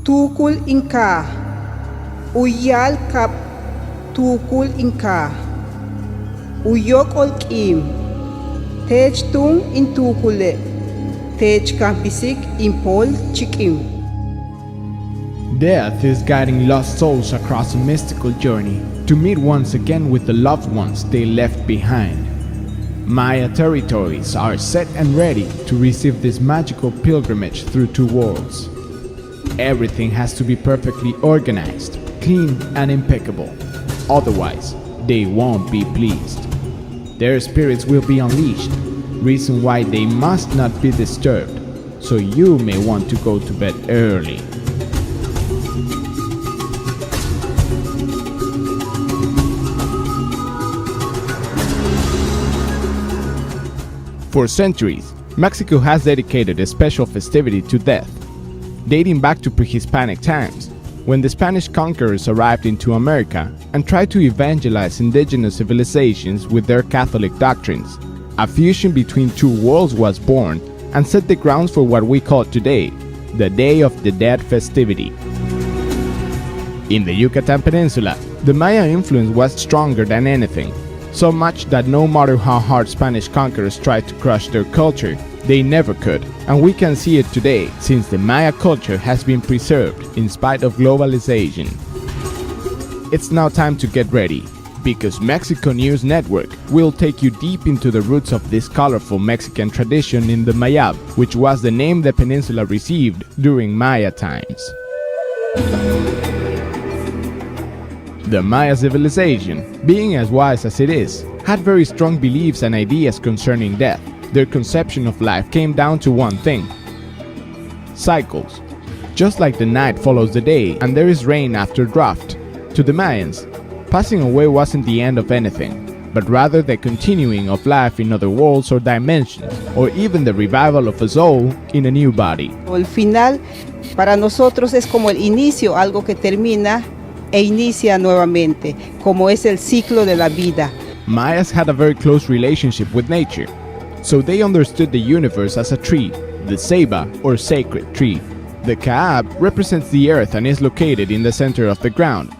Tukul inka, uyal kap tukul inka, uyok olkim, tej tung in tukule, tej kampisik impol chikim. Death is guiding lost souls across a mystical journey to meet once again with the loved ones they left behind. Maya territories are set and ready to receive this magical pilgrimage through two worlds. Everything has to be perfectly organized, clean and impeccable. Otherwise, they won't be pleased. Their spirits will be unleashed, reason why they must not be disturbed, so you may want to go to bed early. For centuries, Mexico has dedicated a special festivity to death, dating back to pre-Hispanic times, when the Spanish conquerors arrived into America and tried to evangelize indigenous civilizations with their Catholic doctrines. A fusion between two worlds was born and set the grounds for what we call today the Day of the Dead festivity. In the Yucatan Peninsula, the Maya influence was stronger than anything, so much that no matter how hard Spanish conquerors tried to crush their culture, they never could, and we can see it today since the Maya culture has been preserved in spite of globalization. It's now time to get ready, because Mexico News Network will take you deep into the roots of this colorful Mexican tradition in the Mayab, which was the name the peninsula received during Maya times. The Maya civilization, being as wise as it is, had very strong beliefs and ideas concerning death. Their conception of life came down to one thing: cycles. Just like the night follows the day and there is rain after drought, to the Mayans, passing away wasn't the end of anything, but rather the continuing of life in other worlds or dimensions, or even the revival of a soul in a new body. El final para nosotros es como el inicio, algo que termina e inicia nuevamente, como es el ciclo de la vida. Mayas had a very close relationship with nature, so they understood the universe as a tree, the ceiba or sacred tree. The Kaab represents the earth and is located in the center of the ground.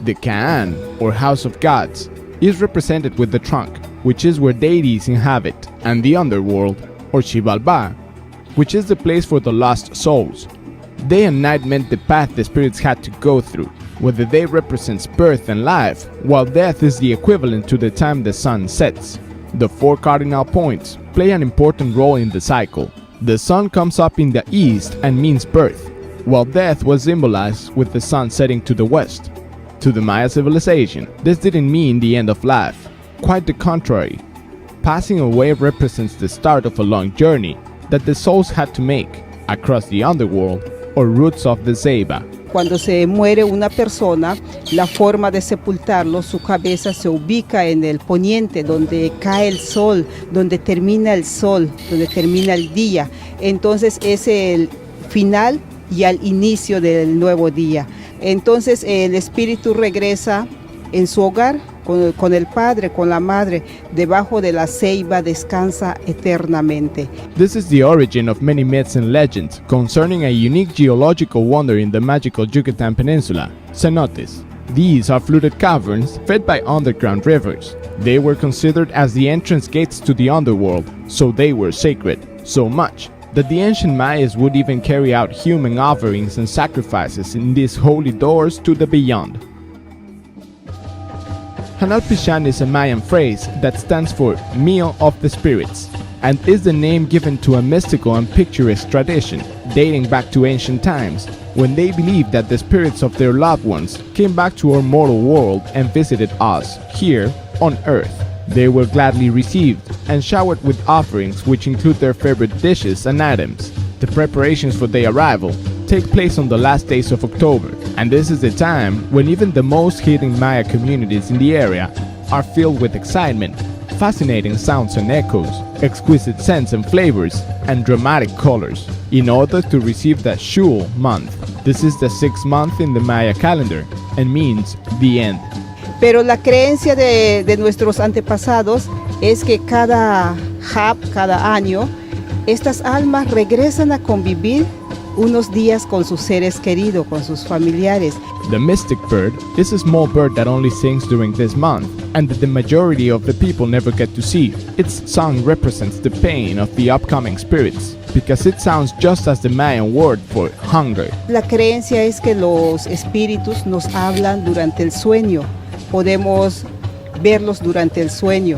The Kaan, or house of gods, is represented with the trunk, which is where deities inhabit, and the underworld, or Xibalba, which is the place for the lost souls. Day and night meant the path the spirits had to go through, where the day represents birth and life, while death is the equivalent to the time the sun sets. The four cardinal points play an important role in the cycle. The sun comes up in the east and means birth, while death was symbolized with the sun setting to the west. To the Maya civilization, this didn't mean the end of life. Quite the contrary. Passing away represents the start of a long journey that the souls had to make across the underworld or roots of the ceiba. Cuando se muere una persona, la forma de sepultarlo, su cabeza se ubica en el poniente, donde cae el sol, donde termina el sol, donde termina el día. Entonces es el final y al inicio del nuevo día. Entonces el espíritu regresa en su hogar, con el padre, con la madre, debajo de la ceiba descansa eternamente. This is the origin of many myths and legends concerning a unique geological wonder in the magical Yucatan Peninsula, cenotes. These are fluted caverns fed by underground rivers. They were considered as the entrance gates to the underworld, so they were sacred, so much that the ancient Mayas would even carry out human offerings and sacrifices in these holy doors to the beyond. Hanalpishan is a Mayan phrase that stands for Meal of the Spirits, and is the name given to a mystical and picturesque tradition dating back to ancient times, when they believed that the spirits of their loved ones came back to our mortal world and visited us here on earth. They were gladly received and showered with offerings which include their favorite dishes and items. The preparations for their arrival take place on the last days of October, and this is the time when even the most hidden Maya communities in the area are filled with excitement, fascinating sounds and echoes, exquisite scents and flavors, and dramatic colors, in order to receive the Shul month. This is the 6th month in the Maya calendar and means the end. Pero la creencia de nuestros antepasados es que cada Hab, cada año, Estas almas regresan a convivir unos días con sus seres queridos, con sus familiares. The mystic bird is a small bird that only sings during this month, and that the majority of the people never get to see. Its song represents the pain of the upcoming spirits, because it sounds just as the Mayan word for hunger. La creencia es que los espíritus nos hablan durante el sueño, podemos verlos durante el sueño.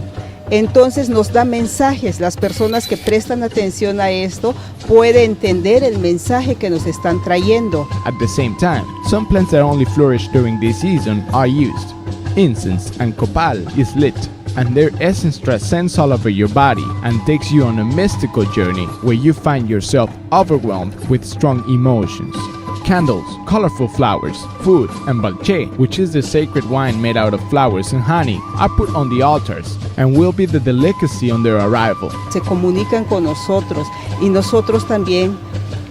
Entonces nos da mensajes. Las personas que prestan atención a esto pueden entender el mensaje que nos están trayendo. At the same time, some plants that only flourish during this season are used. Incense and copal is lit, and their essence transcends all over your body and takes you on a mystical journey where you find yourself overwhelmed with strong emotions. Candles, colorful flowers, food, and balché, which is the sacred wine made out of flowers and honey, are put on the altars and will be the delicacy on their arrival. Se comunican con nosotros y nosotros también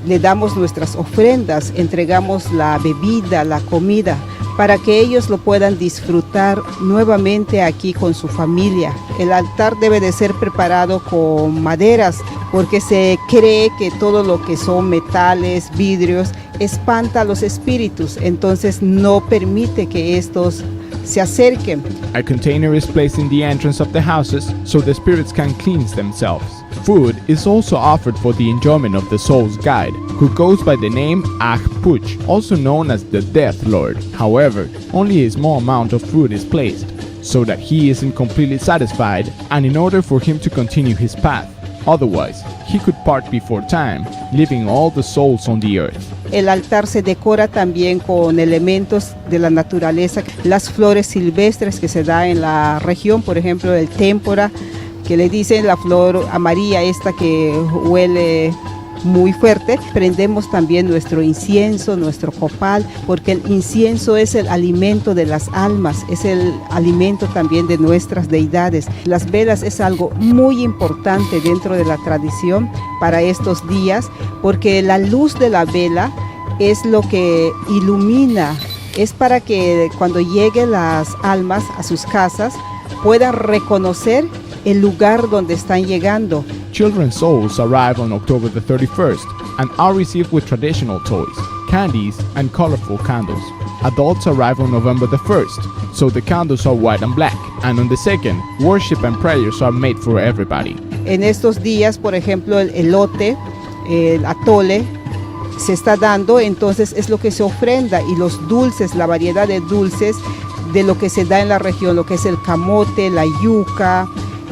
le damos nuestras ofrendas, entregamos la bebida, la comida, para que ellos lo puedan disfrutar nuevamente aquí con su familia. El altar debe de ser preparado con maderas, porque se cree que todo lo que son metales, vidrios, espanta a los espíritus, entonces no permite que estos se acerquen. A container is placed in the entrance of the houses so the spirits can cleanse themselves. Food is also offered for the enjoyment of the soul's guide, who goes by the name Puch, also known as the Death Lord. However, only a small amount of food is placed, so that he isn't completely satisfied, and in order for him to continue his path. Otherwise, he could part before time, leaving all the souls on the earth. El altar se decora también con elementos de la naturaleza, las flores silvestres que se da en la región, por ejemplo el témpora, que le dicen la flor amarilla, esta que huele muy fuerte. Prendemos también nuestro incienso, nuestro copal, porque el incienso es el alimento de las almas, es el alimento también de nuestras deidades. Las velas es algo muy importante dentro de la tradición para estos días, porque la luz de la vela es lo que ilumina, es para que cuando lleguen las almas a sus casas puedan reconocer el lugar donde están llegando. Children's souls arrive on October the 31st and are received with traditional toys, candies, and colorful candles. Adults arrive on November the 1st, so the candles are white and black, and on the 2nd, worship and prayers are made for everybody. En estos días, por ejemplo, el elote, el atole, se está dando, entonces es lo que se ofrenda, y los dulces, la variedad de dulces de lo que se da en la región, lo que es el camote, la yuca,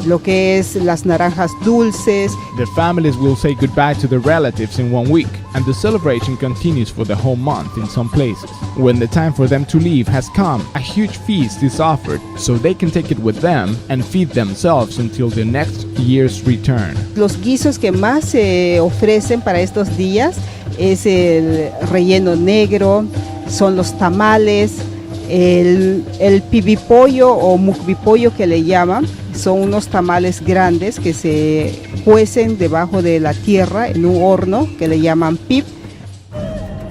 lo que es las naranjas dulces. The families will say goodbye to their relatives in 1 week, and the celebration continues for the whole month in some places. When the time for them to leave has come, a huge feast is offered, so they can take it with them and feed themselves until the next year's return. Los guisos que más se ofrecen para estos días es el relleno negro, son los tamales, el pibipollo o mukbipollo que le llaman. Son unos tamales grandes que se cuecen debajo de la tierra en un horno que le llaman pip.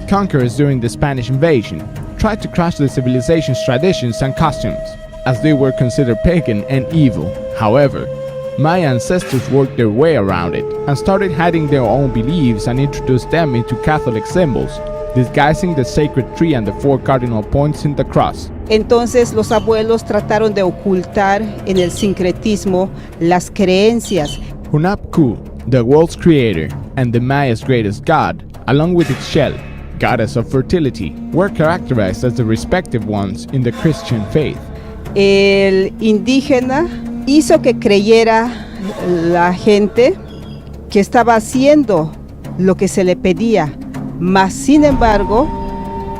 Conquerors during the Spanish invasion tried to crush the civilization's traditions and costumes, as they were considered pagan and evil. However, my ancestors worked their way around it and started hiding their own beliefs and introduced them into Catholic symbols, disguising the sacred tree and the 4 cardinal points in the cross. Entonces los abuelos trataron de ocultar en el sincretismo las creencias. Hunapku, the world's creator and the Maya's greatest god, along with its shell, goddess of fertility, were characterized as the respective ones in the Christian faith. El indígena hizo que creyera la gente que estaba haciendo lo que se le pedía, mas sin embargo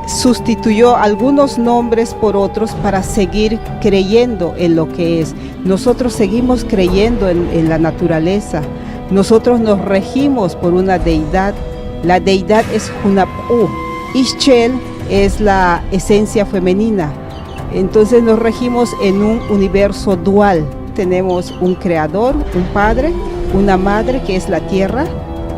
sustituyó algunos nombres por otros para seguir creyendo en lo que es. Nosotros seguimos creyendo en la naturaleza. Nosotros nos regimos por una deidad. La deidad es Hunap'u. Ixchel es la esencia femenina. Entonces nos regimos en un universo dual. Tenemos un creador, un padre, una madre que es la tierra.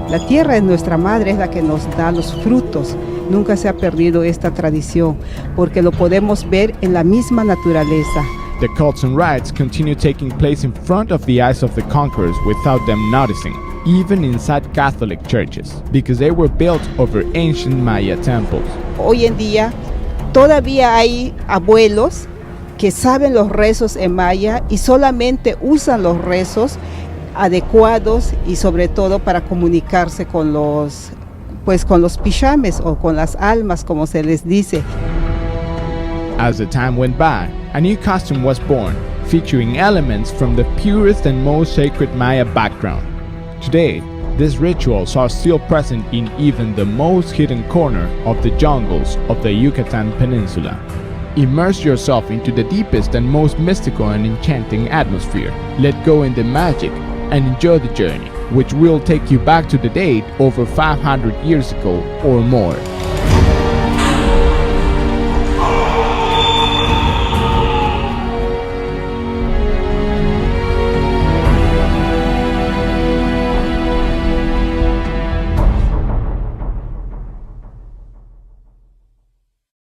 La tierra es nuestra madre, es la que nos da los frutos. Nunca se ha perdido esta tradición, porque lo podemos ver en la misma naturaleza. The cults and rites continue taking place in front of the eyes of the conquerors without them noticing. even inside Catholic churches, because they were built over ancient Maya temples. Hoy en día todavía hay abuelos que saben los rezos en maya y solamente usan los rezos adecuados y sobre todo para comunicarse con los pishames o con las almas, como se les dice. As the time went by, a new costume was born, featuring elements from the purest and most sacred Maya background. Today, these rituals are still present in even the most hidden corner of the jungles of the Yucatan Peninsula. Immerse yourself into the deepest and most mystical and enchanting atmosphere. Let go in the magic and enjoy the journey, which will take you back to the date over 500 years ago or more.